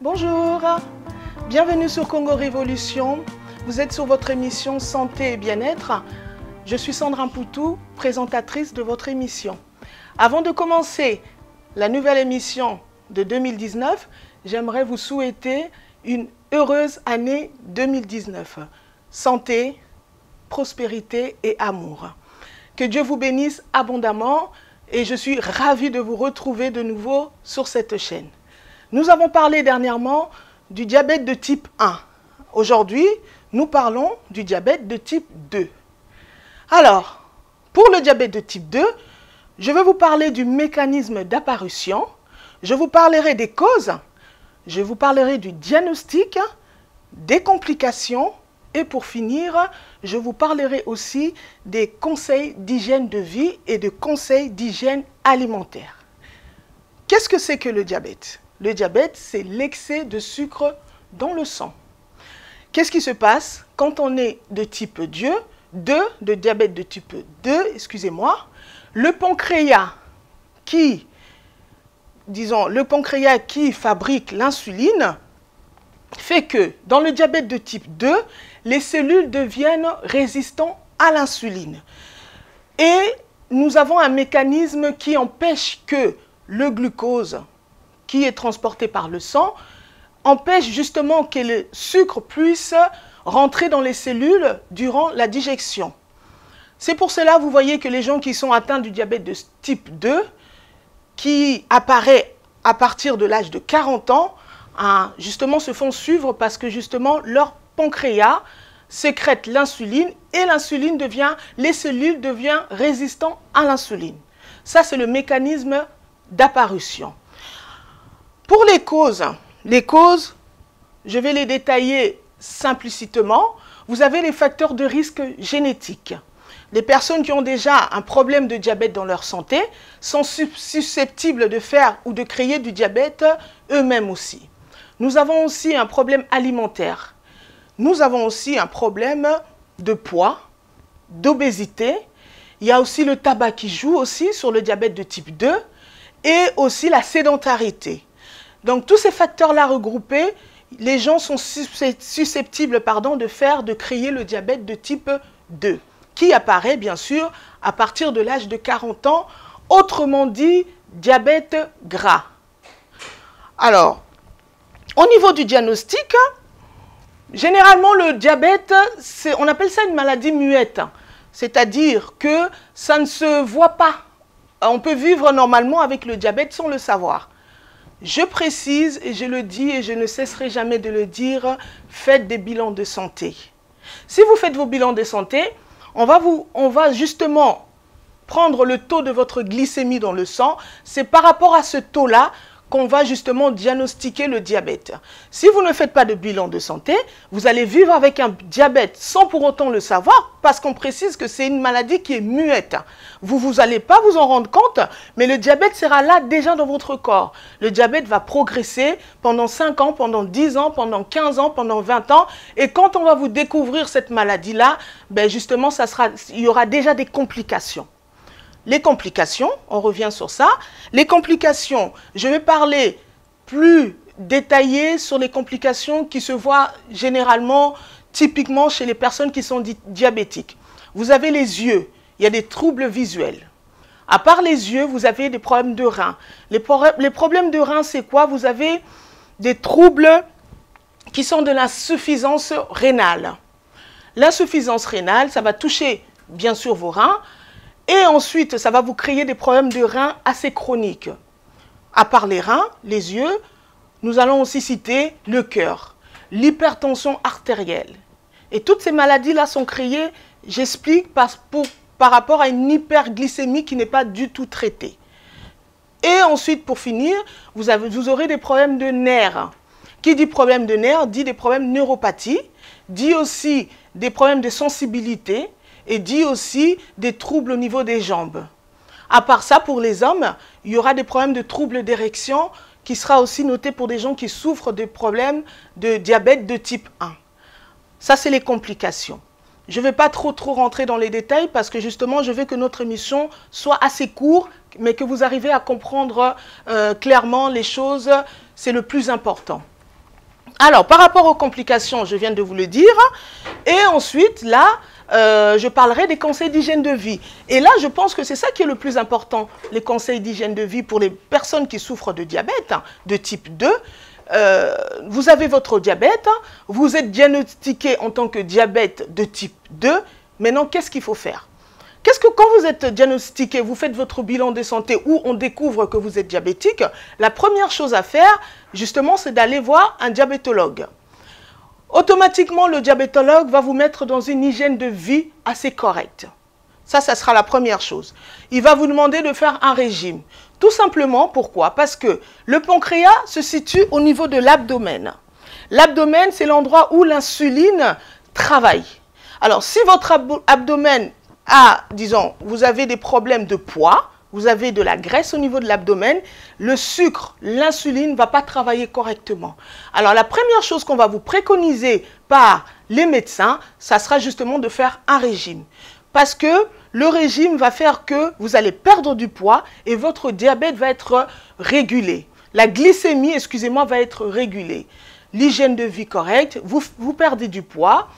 Bonjour, bienvenue sur Congo Révolution. Vous êtes sur votre émission Santé et Bien-être. Je suis Sandra Mpoutou, présentatrice de votre émission. Avant de commencer la nouvelle émission de 2019, j'aimerais vous souhaiter une heureuse année 2019. Santé, prospérité et amour. Que Dieu vous bénisse abondamment et je suis ravie de vous retrouver de nouveau sur cette chaîne. Nous avons parlé dernièrement du diabète de type 1. Aujourd'hui, nous parlons du diabète de type 2. Alors, pour le diabète de type 2, je vais vous parler du mécanisme d'apparition, je vous parlerai des causes, je vous parlerai du diagnostic, des complications et pour finir, je vous parlerai aussi des conseils d'hygiène de vie et de conseils d'hygiène alimentaire. Qu'est-ce que c'est que le diabète? Le diabète, c'est l'excès de sucre dans le sang. Qu'est-ce qui se passe quand on est de type 2, de diabète de type 2, excusez-moi, le pancréas qui fabrique l'insuline fait que dans le diabète de type 2, les cellules deviennent résistantes à l'insuline. Et nous avons un mécanisme qui empêche que le glucose qui est transporté par le sang empêche justement que le sucre puisse rentrer dans les cellules durant la digestion. C'est pour cela, vous voyez que les gens qui sont atteints du diabète de type 2, qui apparaît à partir de l'âge de 40 ans, justement se font suivre parce que justement leur pancréas sécrète l'insuline et l'insuline les cellules deviennent résistantes à l'insuline. Ça, c'est le mécanisme d'apparition. Pour les causes, je vais les détailler simplicitement. Vous avez les facteurs de risque génétiques. Les personnes qui ont déjà un problème de diabète dans leur santé sont susceptibles de faire ou de créer du diabète eux-mêmes aussi. Nous avons aussi un problème alimentaire. Nous avons aussi un problème de poids, d'obésité. Il y a aussi le tabac qui joue aussi sur le diabète de type 2 et aussi la sédentarité. Donc tous ces facteurs-là regroupés, les gens sont susceptibles de créer le diabète de type 2, qui apparaît bien sûr à partir de l'âge de 40 ans, autrement dit diabète gras. Alors, au niveau du diagnostic, généralement le diabète, on appelle ça une maladie muette, c'est-à-dire que ça ne se voit pas. On peut vivre normalement avec le diabète sans le savoir. Je précise et je le dis et je ne cesserai jamais de le dire, faites des bilans de santé. Si vous faites vos bilans de santé, on va justement prendre le taux de votre glycémie dans le sang. C'est par rapport à ce taux-là qu'on va justement diagnostiquer le diabète. Si vous ne faites pas de bilan de santé, vous allez vivre avec un diabète sans pour autant le savoir, parce qu'on précise que c'est une maladie qui est muette. Vous n'allez pas vous en rendre compte, mais le diabète sera là déjà dans votre corps. Le diabète va progresser pendant 5 ans, pendant 10 ans, pendant 15 ans, pendant 20 ans. Et quand on va vous découvrir cette maladie-là, ben justement, il y aura déjà des complications. Les complications, on revient sur ça. Les complications, je vais parler plus détaillé sur les complications qui se voient généralement, typiquement chez les personnes qui sont diabétiques. Vous avez les yeux, il y a des troubles visuels. À part les yeux, vous avez des problèmes de reins. Les problèmes de reins, c'est quoi? Vous avez des troubles qui sont de l'insuffisance rénale. L'insuffisance rénale, ça va toucher bien sûr vos reins. Et ensuite, ça va vous créer des problèmes de reins assez chroniques. À part les reins, les yeux, nous allons aussi citer le cœur, l'hypertension artérielle. Et toutes ces maladies-là sont créées, j'explique, par rapport à une hyperglycémie qui n'est pas du tout traitée. Et ensuite, pour finir, vous aurez des problèmes de nerfs. Qui dit problème de nerfs, dit des problèmes de neuropathie, dit aussi des problèmes de sensibilité, et dit aussi des troubles au niveau des jambes. À part ça, pour les hommes, il y aura des problèmes de troubles d'érection qui sera aussi noté pour des gens qui souffrent de problèmes de diabète de type 1. Ça, c'est les complications. Je ne vais pas trop rentrer dans les détails parce que justement, je veux que notre émission soit assez courte, mais que vous arrivez à comprendre clairement les choses, c'est le plus important. Alors, par rapport aux complications, je viens de vous le dire. Et ensuite, là, je parlerai des conseils d'hygiène de vie. Et là, je pense que c'est ça qui est le plus important, les conseils d'hygiène de vie pour les personnes qui souffrent de diabète de type 2. Vous avez votre diabète, vous êtes diagnostiqué en tant que diabète de type 2. Maintenant, qu'est-ce qu'il faut faire? Qu'est-ce que quand vous êtes diagnostiqué, vous faites votre bilan de santé où on découvre que vous êtes diabétique, la première chose à faire, justement, c'est d'aller voir un diabétologue. Automatiquement, le diabétologue va vous mettre dans une hygiène de vie assez correcte. Ça sera la première chose. Il va vous demander de faire un régime. Tout simplement, pourquoi? Parce que le pancréas se situe au niveau de l'abdomen. L'abdomen, c'est l'endroit où l'insuline travaille. Alors, si votre abdomen disons, vous avez des problèmes de poids, vous avez de la graisse au niveau de l'abdomen, le sucre, l'insuline ne va pas travailler correctement. Alors, la première chose qu'on va vous préconiser par les médecins, ça sera justement de faire un régime. Parce que le régime va faire que vous allez perdre du poids et votre diabète va être régulé. La glycémie, excusez-moi, va être régulée. L'hygiène de vie correcte, vous perdez du poids.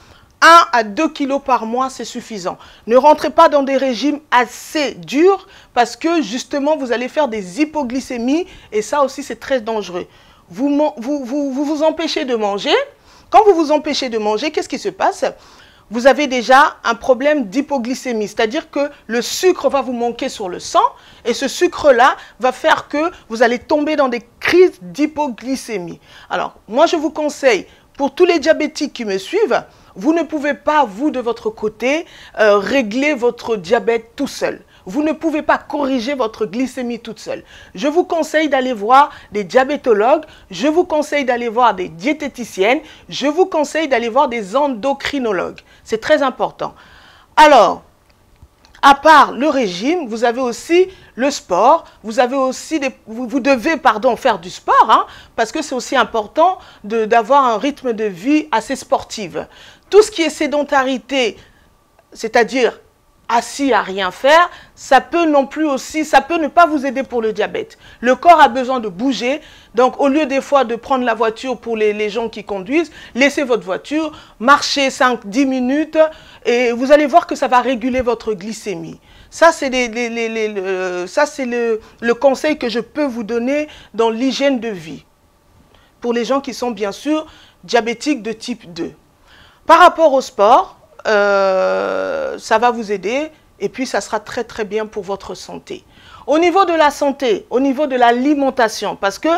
1 à 2 kilos par mois, c'est suffisant. Ne rentrez pas dans des régimes assez durs parce que justement, vous allez faire des hypoglycémies et ça aussi, c'est très dangereux. Vous vous empêchez de manger. Quand vous vous empêchez de manger, qu'est-ce qui se passe? Vous avez déjà un problème d'hypoglycémie, c'est-à-dire que le sucre va vous manquer sur le sang et ce sucre-là va faire que vous allez tomber dans des crises d'hypoglycémie. Alors, moi, je vous conseille, pour tous les diabétiques qui me suivent, vous ne pouvez pas, vous, de votre côté, régler votre diabète tout seul. Vous ne pouvez pas corriger votre glycémie toute seule. Je vous conseille d'aller voir des diabétologues, je vous conseille d'aller voir des diététiciennes, je vous conseille d'aller voir des endocrinologues. C'est très important. Alors, à part le régime, vous avez aussi le sport, vous avez aussi vous devez faire du sport, hein, parce que c'est aussi important d'avoir un rythme de vie assez sportif. Tout ce qui est sédentarité, c'est-à-dire assis à rien faire, ça peut ne pas vous aider pour le diabète. Le corps a besoin de bouger, donc au lieu des fois de prendre la voiture pour les gens qui conduisent, laissez votre voiture, marchez 5-10 minutes et vous allez voir que ça va réguler votre glycémie. Ça, c'est le conseil que je peux vous donner dans l'hygiène de vie pour les gens qui sont bien sûr diabétiques de type 2. Par rapport au sport, ça va vous aider et puis ça sera très très bien pour votre santé. Au niveau de la santé, au niveau de l'alimentation, parce que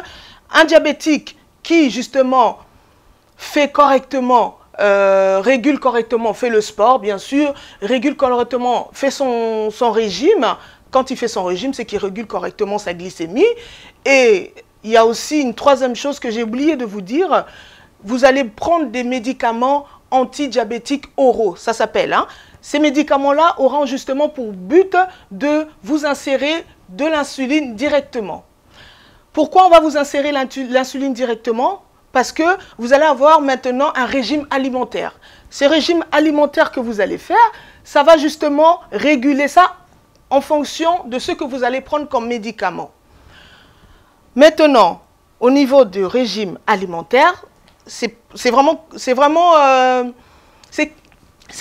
un diabétique qui justement fait correctement, régule correctement, fait le sport bien sûr, régule correctement, fait son régime, quand il fait son régime, c'est qu'il régule correctement sa glycémie. Et il y a aussi une troisième chose que j'ai oublié de vous dire, vous allez prendre des médicaments antidiabétiques oraux, ça s'appelle. Hein. Ces médicaments-là auront justement pour but de vous insérer de l'insuline directement. Pourquoi on va vous insérer l'insuline directement? Parce que vous allez avoir maintenant un régime alimentaire. Ce régime alimentaire que vous allez faire, ça va justement réguler ça en fonction de ce que vous allez prendre comme médicament. Maintenant, au niveau du régime alimentaire, c'est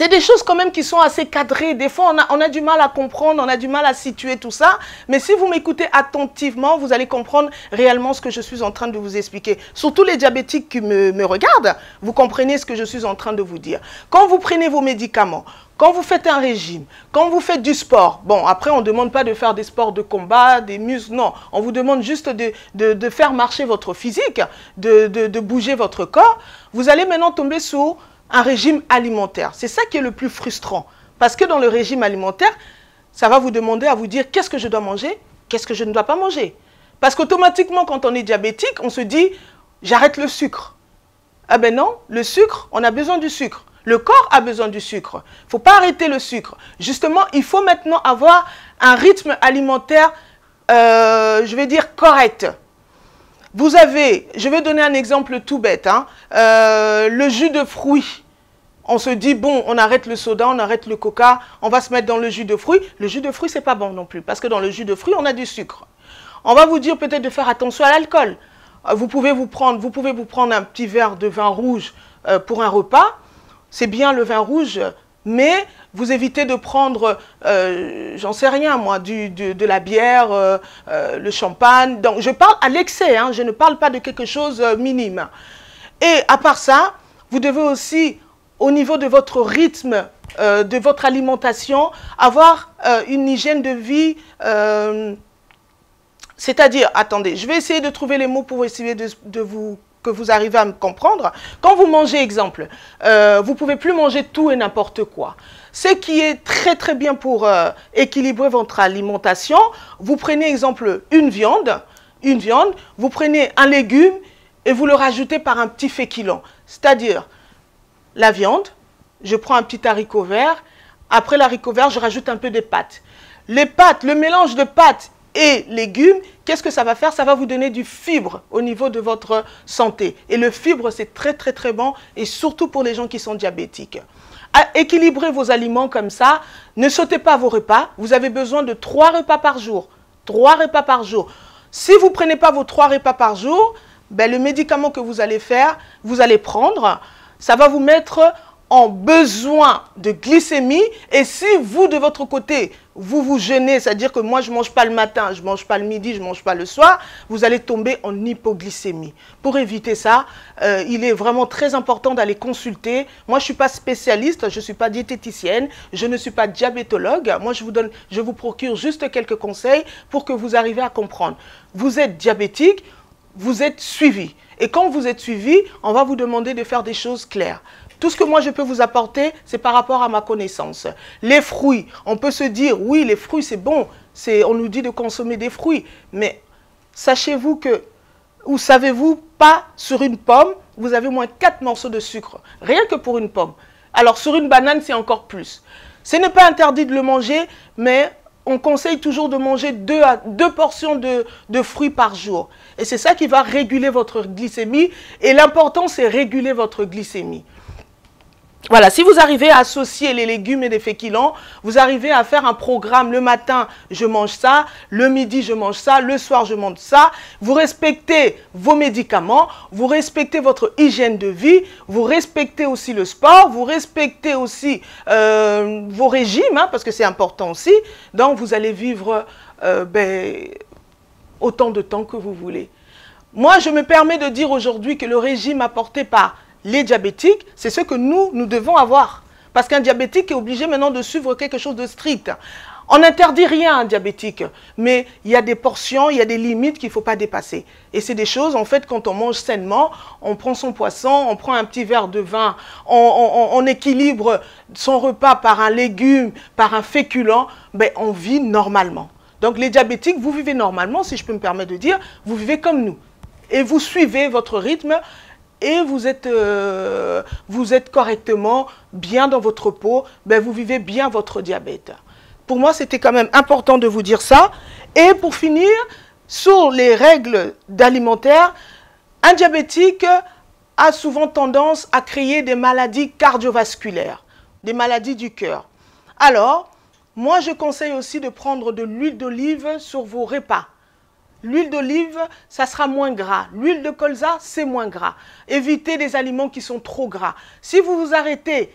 des choses quand même qui sont assez cadrées. Des fois, on a du mal à comprendre, on a du mal à situer tout ça. Mais si vous m'écoutez attentivement, vous allez comprendre réellement ce que je suis en train de vous expliquer. Surtout les diabétiques qui me regardent, vous comprenez ce que je suis en train de vous dire. Quand vous prenez vos médicaments, quand vous faites un régime, quand vous faites du sport, bon, après, on ne demande pas de faire des sports de combat, des muscles, non. On vous demande juste de faire marcher votre physique, de bouger votre corps. Vous allez maintenant tomber sur un régime alimentaire. C'est ça qui est le plus frustrant. Parce que dans le régime alimentaire, ça va vous demander à vous dire qu'est-ce que je dois manger, qu'est-ce que je ne dois pas manger. Parce qu'automatiquement, quand on est diabétique, on se dit j'arrête le sucre. Ah ben non, le sucre, on a besoin du sucre. Le corps a besoin du sucre. Il ne faut pas arrêter le sucre. Justement, il faut maintenant avoir un rythme alimentaire, je vais dire, correct. Vous avez, je vais donner un exemple tout bête, hein, le jus de fruits. On se dit, bon, on arrête le soda, on arrête le coca, on va se mettre dans le jus de fruits. Le jus de fruits, ce n'est pas bon non plus, parce que dans le jus de fruits, on a du sucre. On va vous dire peut-être de faire attention à l'alcool. vous pouvez vous prendre un petit verre de vin rouge pour un repas. C'est bien le vin rouge, mais vous évitez de prendre, j'en sais rien moi, de la bière, le champagne. Donc je parle à l'excès, hein, je ne parle pas de quelque chose minime. Et à part ça, vous devez aussi, au niveau de votre rythme, de votre alimentation, avoir une hygiène de vie, c'est-à-dire, attendez, je vais essayer de trouver les mots pour essayer que vous arrivez à me comprendre. Quand vous mangez, exemple, vous ne pouvez plus manger tout et n'importe quoi. Ce qui est très très bien pour équilibrer votre alimentation, vous prenez, exemple, une viande, vous prenez un légume et vous le rajoutez par un petit féculent. C'est-à-dire, la viande, je prends un petit haricot vert, après l'haricot vert, je rajoute un peu de pâtes. Les pâtes, le mélange de pâtes et légumes, qu'est-ce que ça va faire? Ça va vous donner du fibre au niveau de votre santé. Et le fibre, c'est très très très bon, et surtout pour les gens qui sont diabétiques. Équilibrez vos aliments comme ça, ne sautez pas vos repas. Vous avez besoin de 3 repas par jour. 3 repas par jour. Si vous ne prenez pas vos 3 repas par jour, ben, le médicament que vous allez faire, vous allez prendre, ça va vous mettre en besoin de glycémie. Et si vous, de votre côté, vous jeûnez, c'est-à-dire que moi, je ne mange pas le matin, je ne mange pas le midi, je ne mange pas le soir, vous allez tomber en hypoglycémie. Pour éviter ça, il est vraiment très important d'aller consulter. Moi, je ne suis pas spécialiste, je ne suis pas diététicienne, je ne suis pas diabétologue. Moi, je vous procure juste quelques conseils pour que vous arriviez à comprendre. Vous êtes diabétique, vous êtes suivi. Et quand vous êtes suivi, on va vous demander de faire des choses claires. Tout ce que moi je peux vous apporter, c'est par rapport à ma connaissance. Les fruits, on peut se dire, oui, les fruits c'est bon, on nous dit de consommer des fruits. Mais sachez-vous que, ou savez-vous pas, sur une pomme, vous avez au moins 4 morceaux de sucre, rien que pour une pomme. Alors sur une banane, c'est encore plus. Ce n'est pas interdit de le manger, mais on conseille toujours de manger 2 portions de fruits par jour. Et c'est ça qui va réguler votre glycémie. Et l'important, c'est réguler votre glycémie. Voilà, si vous arrivez à associer les légumes et les féculents, vous arrivez à faire un programme. Le matin, je mange ça, le midi, je mange ça, le soir, je mange ça. Vous respectez vos médicaments, vous respectez votre hygiène de vie, vous respectez aussi le sport, vous respectez aussi vos régimes, hein, parce que c'est important aussi. Donc, vous allez vivre autant de temps que vous voulez. Moi, je me permets de dire aujourd'hui que le régime apporté par les diabétiques, c'est ce que nous devons avoir. Parce qu'un diabétique est obligé maintenant de suivre quelque chose de strict. On n'interdit rien à un diabétique, mais il y a des portions, il y a des limites qu'il ne faut pas dépasser. Et c'est des choses, en fait, quand on mange sainement, on prend son poisson, on prend un petit verre de vin, on équilibre son repas par un légume, par un féculent, ben, on vit normalement. Donc les diabétiques, vous vivez normalement, si je peux me permettre de dire, vous vivez comme nous. Et vous suivez votre rythme, et vous êtes correctement bien dans votre peau, ben vous vivez bien votre diabète. Pour moi, c'était quand même important de vous dire ça. Et pour finir, sur les règles alimentaires, un diabétique a souvent tendance à créer des maladies cardiovasculaires, des maladies du cœur. Alors, moi, je conseille aussi de prendre de l'huile d'olive sur vos repas. L'huile d'olive, ça sera moins gras. L'huile de colza, c'est moins gras. Évitez les aliments qui sont trop gras. Si vous vous arrêtez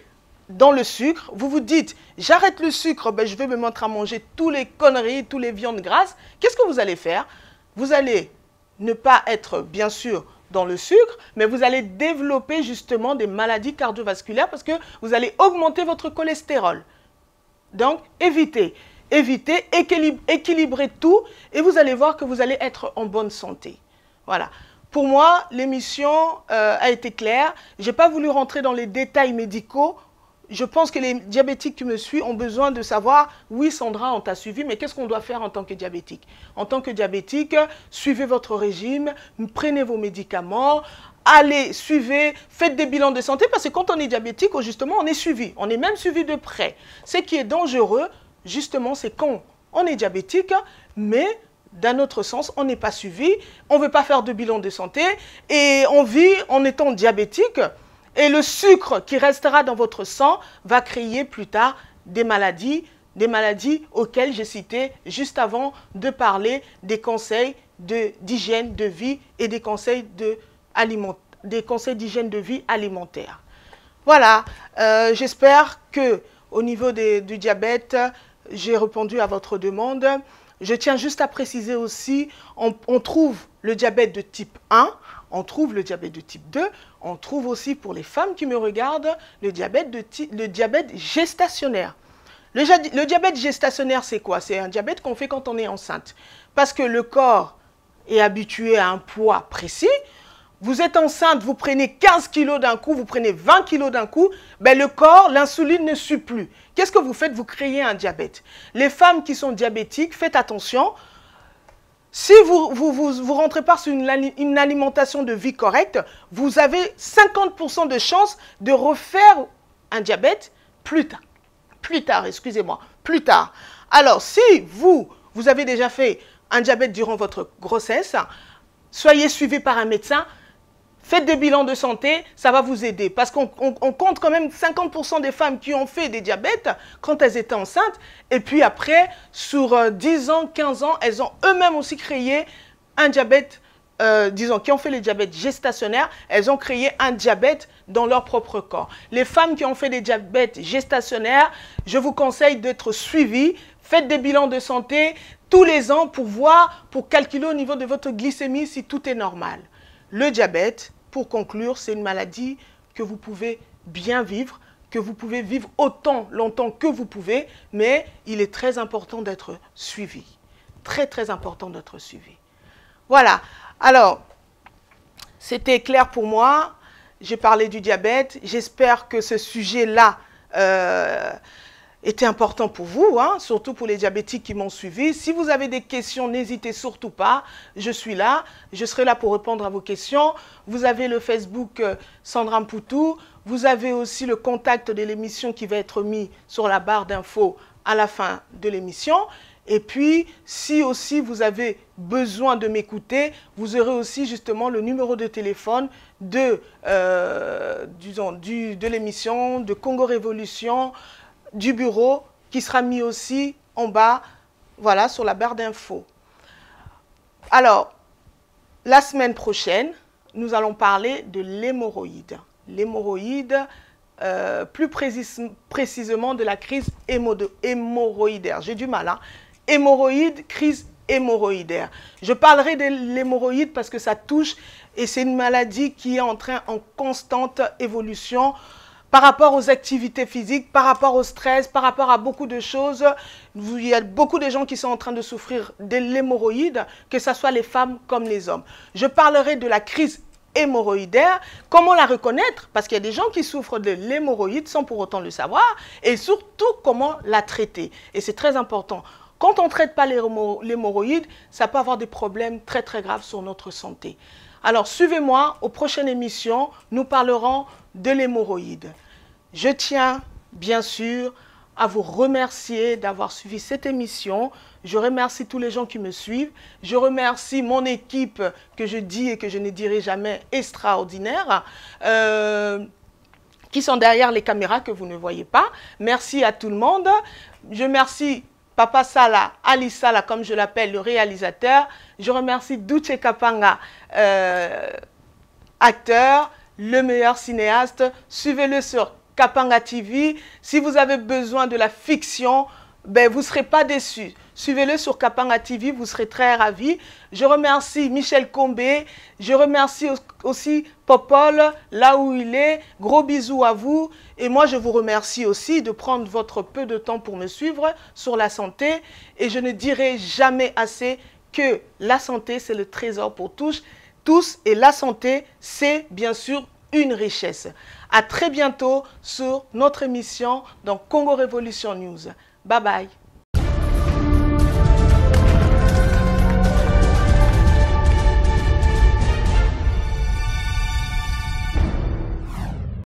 dans le sucre, vous vous dites, j'arrête le sucre, ben, je vais me mettre à manger toutes les conneries, toutes les viandes grasses. Qu'est-ce que vous allez faire? Vous allez ne pas être, bien sûr, dans le sucre, mais vous allez développer justement des maladies cardiovasculaires parce que vous allez augmenter votre cholestérol. Donc, évitez. Évitez, équilibrez tout et vous allez voir que vous allez être en bonne santé. Voilà. Pour moi, l'émission a été claire. Je n'ai pas voulu rentrer dans les détails médicaux. Je pense que les diabétiques qui me suivent ont besoin de savoir, oui Sandra, on t'a suivi, mais qu'est-ce qu'on doit faire en tant que diabétique? En tant que diabétique, suivez votre régime, prenez vos médicaments, allez, suivez, faites des bilans de santé, parce que quand on est diabétique, justement, on est suivi. On est même suivi de près. Ce qui est dangereux, justement, c'est quand on est diabétique, mais d'un autre sens, on n'est pas suivi, on ne veut pas faire de bilan de santé et on vit en étant diabétique et le sucre qui restera dans votre sang va créer plus tard des maladies des maladies auxquelles j'ai cité juste avant de parler des conseils d'hygiène de vie et des conseils d'hygiène de vie alimentaire. Voilà, j'espère que au niveau du diabète, j'ai répondu à votre demande. Je tiens juste à préciser aussi, on trouve le diabète de type 1, on trouve le diabète de type 2, on trouve aussi pour les femmes qui me regardent le diabète gestationnaire. Le diabète gestationnaire, c'est quoi? C'est un diabète qu'on fait quand on est enceinte. Parce que le corps est habitué à un poids précis. Vous êtes enceinte, vous prenez 15 kilos d'un coup, vous prenez 20 kilos d'un coup, ben le corps, l'insuline ne suit plus. Qu'est-ce que vous faites? Vous créez un diabète. Les femmes qui sont diabétiques, faites attention. Si vous rentrez pas sur une alimentation de vie correcte, vous avez 50% de chances de refaire un diabète plus tard. Plus tard. Alors, si vous avez déjà fait un diabète durant votre grossesse, soyez suivi par un médecin, faites des bilans de santé, ça va vous aider. Parce qu'on compte quand même 50% des femmes qui ont fait des diabètes quand elles étaient enceintes. Et puis après, sur 10 ans, 15 ans, elles ont eux-mêmes aussi créé un diabète, disons, qui ont fait le diabète gestationnaire, elles ont créé un diabète dans leur propre corps. Les femmes qui ont fait des diabètes gestationnaires, je vous conseille d'être suivies. Faites des bilans de santé tous les ans pour voir, pour calculer au niveau de votre glycémie si tout est normal. Le diabète, pour conclure, c'est une maladie que vous pouvez bien vivre, que vous pouvez vivre autant longtemps que vous pouvez, mais il est très important d'être suivi. Très, très important d'être suivi. Voilà. Alors, c'était clair pour moi. J'ai parlé du diabète. J'espère que ce sujet-là était important pour vous, hein, surtout pour les diabétiques qui m'ont suivi. Si vous avez des questions, n'hésitez surtout pas. Je suis là. Je serai là pour répondre à vos questions. Vous avez le Facebook Sandra Mpoutou. Vous avez aussi le contact de l'émission qui va être mis sur la barre d'infos à la fin de l'émission. Et puis, si aussi vous avez besoin de m'écouter, vous aurez aussi justement le numéro de téléphone de l'émission de Congo Révolution, du bureau, qui sera mis aussi en bas, voilà, sur la barre d'infos. Alors, la semaine prochaine, nous allons parler de l'hémorroïde. L'hémorroïde, plus précisément de la crise hémorroïdaire. J'ai du mal, hein. Hémorroïde, crise hémorroïdaire. Je parlerai de l'hémorroïde parce que ça touche et c'est une maladie qui est en constante évolution par rapport aux activités physiques, par rapport au stress, par rapport à beaucoup de choses. Il y a beaucoup de gens qui sont en train de souffrir de l'hémorroïde, que ce soit les femmes comme les hommes. Je parlerai de la crise hémorroïdaire, comment la reconnaître, parce qu'il y a des gens qui souffrent de l'hémorroïde sans pour autant le savoir, et surtout comment la traiter. Et c'est très important. Quand on ne traite pas l'hémorroïde, ça peut avoir des problèmes très très graves sur notre santé. Alors suivez-moi, aux prochaines émissions, nous parlerons de l'hémorroïde. Je tiens bien sûr à vous remercier d'avoir suivi cette émission. Je remercie tous les gens qui me suivent. Je remercie mon équipe que je dis et que je ne dirai jamais extraordinaire, qui sont derrière les caméras que vous ne voyez pas. Merci à tout le monde. Je remercie Papa Sala, Ali Sala, comme je l'appelle, le réalisateur. Je remercie Douche Kapanga, acteur, le meilleur cinéaste. Suivez-le sur Kapanga TV. Si vous avez besoin de la fiction, ben, vous ne serez pas déçus. Suivez-le sur Kapanga TV, vous serez très ravis. Je remercie Michel Combé. Je remercie aussi Popol, là où il est. Gros bisous à vous. Et moi, je vous remercie aussi de prendre votre peu de temps pour me suivre sur la santé. Et je ne dirai jamais assez que la santé, c'est le trésor pour tous. Et la santé, c'est bien sûr une richesse. À très bientôt sur notre émission dans Congo Révolution News. Bye bye.